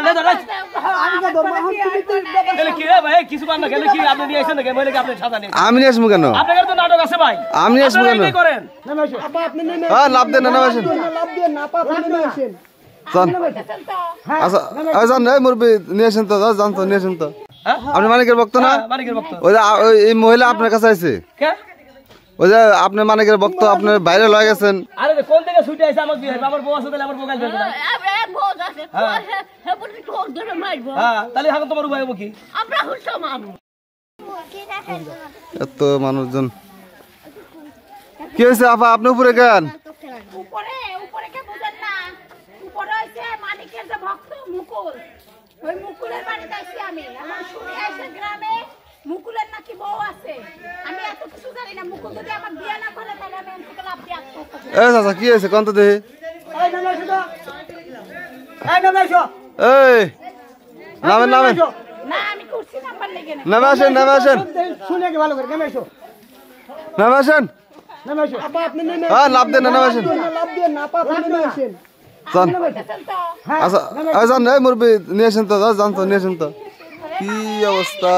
লে ধর আমি কে ধরব তুমি কি রে ভাই কিছু কাম না গেলে কি আপনি নিয়ে আইছেন নাকি বলে কি আপনি সাজা নেই আমি নিয়ে আসবো কেন আপনাদের তো নাটক আছে ভাই আমি নিয়ে আসবো কেন কি করেন নেমে আসো আপা আপনি নেমে হ্যাঁ লাভ দেন না আসেন লাভ দেন না আপা আপনি নেমে আসেন জান আচ্ছা আজান এই মুরবি নিয়ে আসেন তো জান তো নিয়ে আসেন তো আপনি মানিকের ভক্ত না মানিকের ভক্ত ওই এই মহিলা আপনার কাছে আইছে কে ওই যে আপনি মানিকের ভক্ত আপনি বাইরে লয়ে গেছেন আরে কোন থেকে ছুটে আইছে আমার বিয়ে আমার বউ আছে তাহলে আমার বউ গাল দেবে না আরে বউ আছে হে পুরি ঠোক ধরে মারবো হ্যাঁ তাহলে এখন তোমার উপায় কি আমরা হুলসা মারবো এত মানুষজন কি হইছে আপা আপনি উপরে কেন উপরে কে বুঝেন না উপরে হইছে মানিকের যে ভক্ত মুকুল ওই মুকুলের বাড়িতে আইছি আমি আমার শুনে আইছে গ্রামে মুকুলের নাকি বউ আছে আমি এত কিছু জানি না মুকুল যদি আমার বিয়ে না করে তাহলে আমি এমন লাভ দিয়ে আসবো এই চাচা কি হইছে কোন তো দেখি এই নামে এসো তো এই নামে এসো এই নামেন নামেন না আমি কুরসি নাম্বার লেগে না নামে আসেন শুনে কি ভালো করে নামে এসো নামে আসেন আপা আপনি নেমে হ্যাঁ লাভ দেন নামে আসেন লাভ দেন না আপা আপনি নেমে আসেন জান আচ্ছা আজান এই মুরবি নিয়ে আসেন তো জান তো নিয়ে আসেন তো কি অবস্থা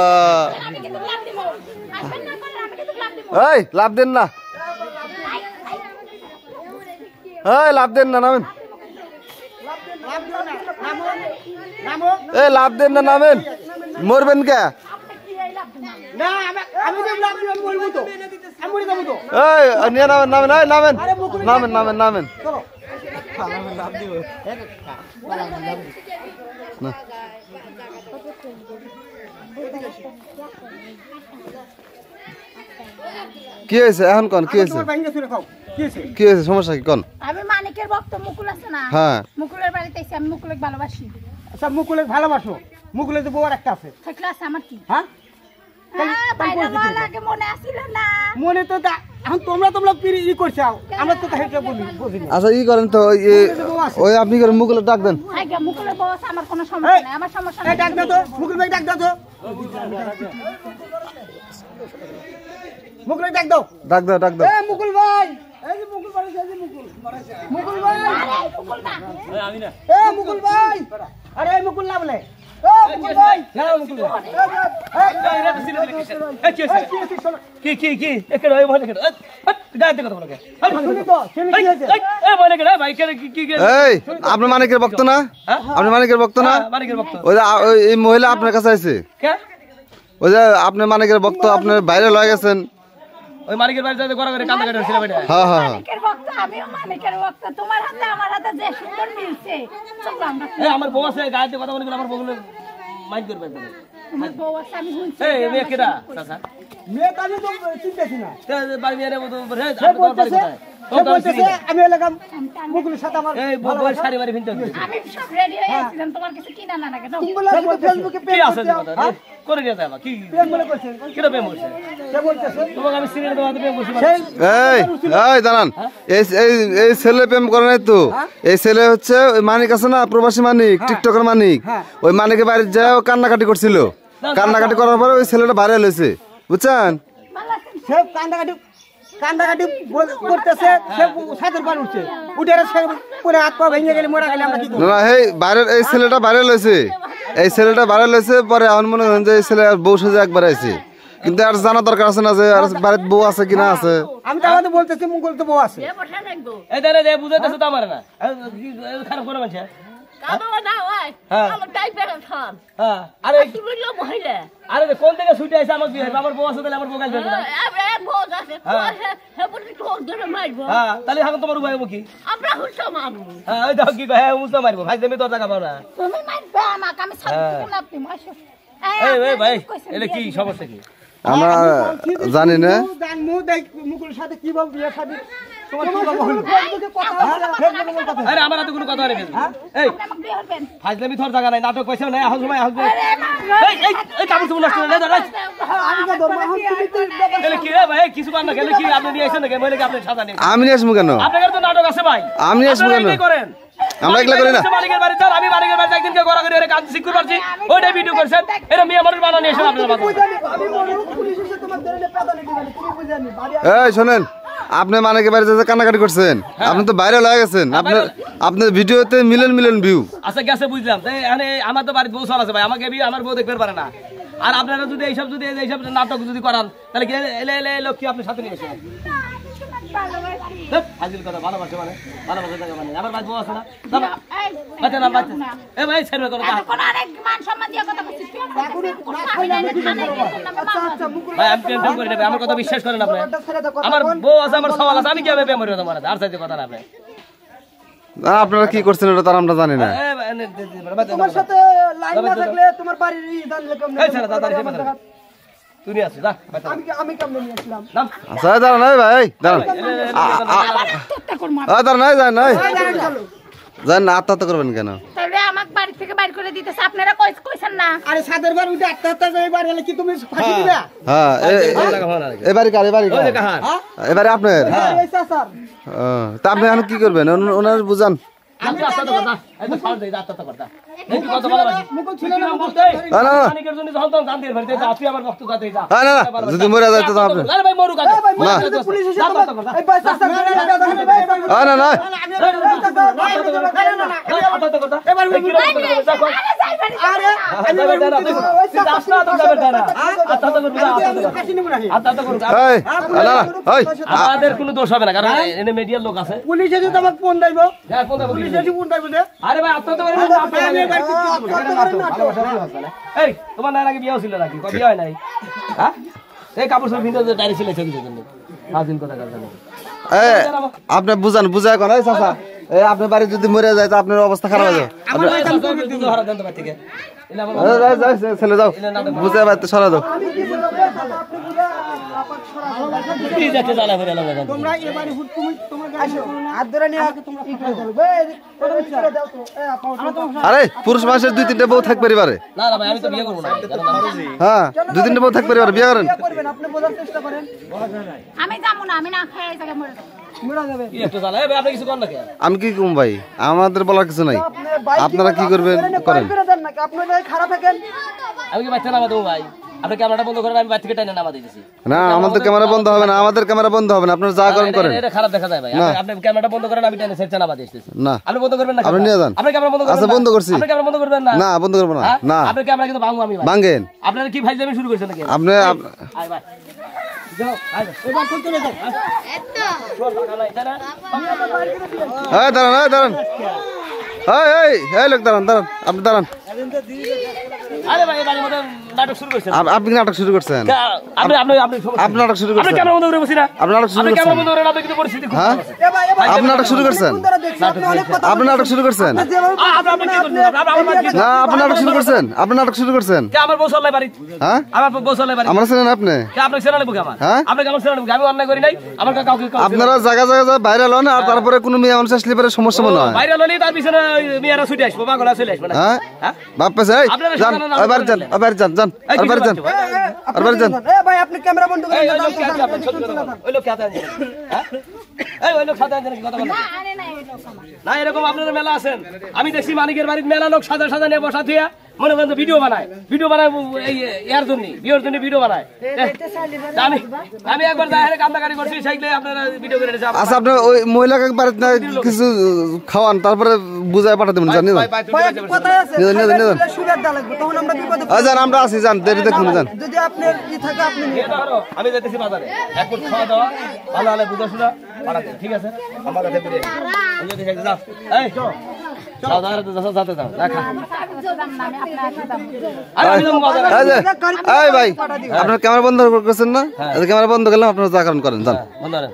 এই লাভ দেন না এই লাভ দেন না নামেন এই লাভ দেন না নামেন মরবেন কে না আমি যে লাভ দিব মরবো তো আমি মরে যাব তো এই নিয়ে নামেন নামেন এই নামেন নামেন নামেন নামেন চলো লাভ দিব না কি হইছে এখন কোন কি হইছে কি হইছে সমস্যা কি কোন আমি মানিকের ভক্ত মুকুল আছে না হ্যাঁ মুকুলের বাড়িতে আইছি আমি মুকুলকে ভালোবাসি আচ্ছা মুকুলকে ভালোবাসো মুকুলের যে বউর একটা আছে থাকলে আছে আমার কি হ্যাঁ বাইরে লাগে মনে আসিল না মনে তো এখন তোমরা পিরি ই করছাও আমরা তো হেটা বুঝি আচ্ছা ই করেন তো ওই আপনি করে মুকুলের ডাক দেন আগে মুকুলের বউ আছে আমার কোনো সমস্যা নাই আমার সমস্যা নাই ডাক দাও তো মুকুল ভাই ডাক দাও তো মুকুল ডাক দাও এ মুকুল ভাই এই যে মুকুল বাড়াইছে এই যে মুকুল ভাই মুকুল না আমি না এ মুকুল ভাই আরে এই মুকুল না বলে ও মুকুল ভাই হ্যাঁ মুকুল কি একে রই বলে কেন ডাক দে কথা বলে শুনি তো শুনি কি হইছে এ বলে কেন ভাই কি এই আপনি মানিকের ভক্ত না আপনি মানিকের ভক্ত না মানিকের ভক্ত ওই এই মহিলা আপনার কাছে আইছে কে ওই যে আপনি মানিকের ভক্ত আপনি বাইরে লয়ে গেছেন ওই মানিকের বাড়িতে যে গড়া করে কান্দা কাটা ছিল বেটা হ্যাঁ হ্যাঁ মানিকের ভক্ত আমিও মানিকের ভক্ত তোমার হাতে আমার হাতে যে সুন্দর মিলছে চল আমরা এই আমার বউ আছে গায়ে কথা বলি আমার বউগুলো মাইন্ড করবে তো আমার বউ আছে আমি শুনছি এই মেয়ে কেডা চাচা মেয়ে কানে তো চিন্তাছি না তে বাড়ি মেরে মত রে আমি এলাকাম মুকুলের সাথে আমার এই বউ সারি বাড়ি ভিনতে আমি সব রেডি হয়ে আছিলাম তোমার কিছু কিনা না লাগে তুমি বলে ফেসবুকে পেজ আছে করে দিয়া যাবা কি প্রেম বলে কইছেন কিটা প্রেম হইছে কে বলতেছে তোমাকে আমি সিরিয়াল দেওয়া প্রেম করছি এই দাঁড়ান এই ছেলে প্রেম করে নাই তো এই ছেলে হচ্ছে ওই মানিক আছে না প্রবাসী মানিক টিকটকের মানিক ওই মানিকের বাড়ি যায় কান্নাকাটি করছিল কান্নাকাটি করার পরে ওই ছেলেটা ভাইরাল হইছে বুঝছেন সে কান্দাকাটি করতেছে সে সাদের পার উঠছে উঠে পুরো হাত পা ভেঙে গেলে মরা গেলে আমরা কি করব না এই ভাইরাল এই ছেলেটা ভাইরাল হইছে এই ছেলেটা ভাইরাল হইছে পরে এখন মনে হয় যে এই ছেলে আর বউ সাজে একবার আইছে কিন্তু আর জানা দরকার আছে না যে আর বাড়িতে বউ আছে কিনা আছে আমি তো বলতেছি মুকুল তো বউ আছে এই দাঁড়া দে বুঝাইতেছ তো আমার না খারাপ করে বলছে কাদো না ভাই আমার টাইপের খান হ্যাঁ আরে কি বললো মহিলা আরে কোন থেকে ছুটে আইছে আমার বিয়ে আমার বউ আছে তাহলে আমার বউ গাল দেবে না আরে বউ আছে হে পুরি ঠোক ধরে মারবো হ্যাঁ তাহলে এখন তোমার উপায় কি আমরা হুলসা মারবো হ্যাঁ ওই দাও কি কয় হ্যাঁ হুলসা মারবো ভাই তুমি তো টাকা পাও না তুমি মারবে আমাকে আমি ছাড় দিব না তুমি আসো এই ভাই এটা কি সমস্যা কি আমরা জানি না মুকুলের সাথে কিভাবে বিয়ে শাদী তোমার কি বাবা হলো ফেসবুকে কথা আছে আরে আমার হাতে কোনো কথা নেই এই ফাজলামি ধর জায়গা নাই নাটক পয়সা নাই এখন সময় আসবে এই কাপড় চুল নষ্ট না দাঁড়া আমি তো ধর্ম তাহলে কি রে ভাই কিছু কান না গেলে কি আপনি নিয়ে আইছেন নাকি বলে কি আপনি সাজা নেই আমি নিয়ে আসবো কেন আপনাদের তো নাটক আছে ভাই আমি নিয়ে আসবো কেন কি করেন আমরা একলা করি না মালিকের বাড়ি যান আমি মালিকের বাড়ি একদিনকে গড়া করে কাজ শিখতে পারছি ওইটা ভিডিও করছেন এরা মিয়া মানুষ বানানি এসে আপনারা বাদ আমি পুলিশ এসে তোমার ধরে পেদানি দিবেন তুমি বুঝানি এই শুনেন আপনি মানিকের বাড়িতে যে কান্নাকাটি করছেন আপনি তো ভাইরাল হয়ে গেছেন আপনার ভিডিওতে মিলিয়ন ভিউ আচ্ছা গেছে বুঝলাম আমার তো বাড়িতে বউ চল আছে ভাই আমাকে আমার বউ দেখতে পারে না আর আপনারা যদি এইসব নাটক যদি করান তাহলে কি এলে লোক কি আপনার সাথে নিয়ে এসে হাজির কথা ভালোবাসে মানে ভালোবাসে থাকে মানে আমার বাড়িতে বউ আছে না বাচ্চা না বাচ্চা এ ভাই ছেড়ে করো ভাই আমি প্রেম করি না আমার কথা বিশ্বাস করেন আপনি আমার বউ আছে আমার সওয়াল আছে আমি কিভাবে প্রেম করি তোমার আর চাইতে কথা না আপনি আপনারা কি করছেন এটা তার আমরা জানি না তোমার সাথে লাইন না থাকলে তোমার বাড়ির জানলে কেমনে এই ছেড়ে দাদা তুমি আসো যা আমি কেমনে নিয়ে আসলাম আচ্ছা দাঁড়ান ভাই দাঁড়ান দাঁড়ান নাই জান না আত্মহত্যা করবেন কেন তাহলে আমাকে বাড়ি থেকে বাইর করে দিতেছে আপনারা কইছেন না আরে সাদের বার উঠে আত্মহত্যা করে বাড়ি হলে কি তুমি ফাঁসি দিবা হ্যাঁ এবারে এবারে আপনার এই স্যার তা আপনি এখন কি করবেন ওনার বুঝান আমি রাস্তা তো কথা এই তো সাউন্ড দেই রাস্তা তো কথা এই কি কথা ভালোবাসি মুকুল ছিল না না মানিকের জন্য যখন তখন গান দিয়ে ফেলতে আপনি আমার বক্তব্য গাতে যা না যদি মরে যায় তো আপনি আরে ভাই মরু গাতে পুলিশ এসে এই ভাই স্যার না না আমাদের কোনো দোষ হবে না কারণ এনে মিডিয়ার লোক আছে পুলিশ এসে তোমাকে ফোন দেব হ্যাঁ ফোন দেব পুলিশ এসে ফোন দেব আরে ভাই আত্মহত্যা করে এই তোমার না নাকি বিয়ে ছিল নাকি বিয়ে হয় নাই হ্যাঁ এই কাপড় সব ভিতরে ডাইরি ছিল ছবি জন্য হাজির কথা কথা আপনি বুঝান বুঝায় কোন চাচা আপনার বাড়ি যদি মরে যায় তো আপনার অবস্থা খারাপ হয়ে যাবে ছেলে যাও বুঝে বাড়িতে সরা দাও তোমরা এবারে হুট তুমি তোমার আসো হাত ধরে নিয়ে তোমরা কি করবে আরে পুরুষ মানুষের 2-3টা বউ থাকতে পারে না না ভাই আমি তো বিয়ে করব না হ্যাঁ 2-3টা বউ থাকতে পারে বিয়ে করেন আপনি বোঝার চেষ্টা করেন আমি যাবো না আমি না খাই এই জায়গায় মরে যাবো মরা যাবে কি একটু জানা ভাই আপনি কিছু করেন না কেন আমি কি কম ভাই আমাদের বলার কিছু নাই আপনারা কি করবেন করেন আপনারা খারাপ থাকেন আমি কি বাচ্চা নামা দেবো ভাই আপনি ক্যামেরাটা বন্ধ করেন আমি বাড়ি থেকে টাইনে নামা দিয়েছি না আমাদের ক্যামেরা বন্ধ হবে না আমাদের ক্যামেরা বন্ধ হবে না আপনারা যা করেন করেন এটা খারাপ দেখা যায় ভাই আপনি ক্যামেরাটা বন্ধ করেন আমি টাইনে সেট নামা দিয়েছি না আপনি বন্ধ করবেন না আপনি নিয়ে যান আপনি ক্যামেরা বন্ধ করবেন আচ্ছা বন্ধ করছি আপনি ক্যামেরা বন্ধ করবেন না না বন্ধ করব না না আপনি ক্যামেরা কিন্তু ভাঙবো আমি ভাই ভাঙেন আপনারা কি ফাইজলামি শুরু করেছেন নাকি আপনি আয় ভাই যাও আয় এবার ফোন চলে যাও দাঁড়ান লোক দাঁড়ান আপনি দাঁড়ান আরে ভাই এবারে মত নাটক শুরু করেছেন আপনি নাটক শুরু করছেন আপনি নাটক শুরু করছেন আপনি ক্যামেরা বন্ধ করে বসিনা আপনি নাটক শুরু করছেন ক্যামেরা বন্ধ করে আপনি কিন্তু পরিস্থিতি খুব হ্যাঁ আপনি নাটক শুরু করছেন আপনি নাটক শুরু করছেন আপনি কি করছেন না আপনি নাটক শুরু করছেন আপনি নাটক শুরু করছেন কে আমার বউ চলে বাড়ি হ্যাঁ আমার বউ চলে বাড়ি আমরা ছিলেন আপনি কে আপনি ছেড়ে নেবো আমার হ্যাঁ আপনি কেমন ছেড়ে নেবো আমি অন্যায় করি নাই আমার কাউকে আপনারা জায়গা ভাইরাল হন আর তারপরে কোনো মেয়ে মানুষ আসলে পরে সমস্যা মনে হয় ভাইরাল হলে তার পিছনে মেয়েরা ছুটে আসবো পাগলা চলে আসবে না হ্যাঁ বাপ পেছে যান এবার যান ভাই আপনি ক্যামেরা বন্ধ করেন ওই লোক খেতে ওই লোক সাথে কথা বলেন আরে না এই লোক আমার না এরকম আপনারা মেলা আছেন আমি দেখছি মানিকের বাড়ির মেলা লোক সাদা নিয়ে বসা থিয়া মনে করেন ভিডিও বানায় এই এর জন্য বিয়ের জন্য ভিডিও বানায় আমি একবার দাহের কান্দাকারি করছি সেইগুলো আপনারা ভিডিও করে রেখেছেন আচ্ছা আপনি ওই মহিলাকে বাড়িতে কিছু খাওয়ান তারপরে বুঝায় পাঠাতে বলেন জানি কথা আছে সুগার দা লাগবে তখন আমরা বিপদে জান আমরা আছি জান দেরি দেখুন জান যদি আপনি কি থাকে আপনি আমি যাইতেছি বাজারে এক ফুট খাওয়া দাওয়া ভালো হলে বুঝা শুনা পাঠাতে ঠিক আছে আমার কাছে ঘুরে আমি যদি যাও এই সাধারণ তো যাতে দাও দেখা আরে আমি তো বাজারে এই ভাই আপনারা ক্যামেরা বন্ধ করছেন না ক্যামেরা বন্ধ করলাম আপনারা যা কারণ করেন জান বন্ধ করেন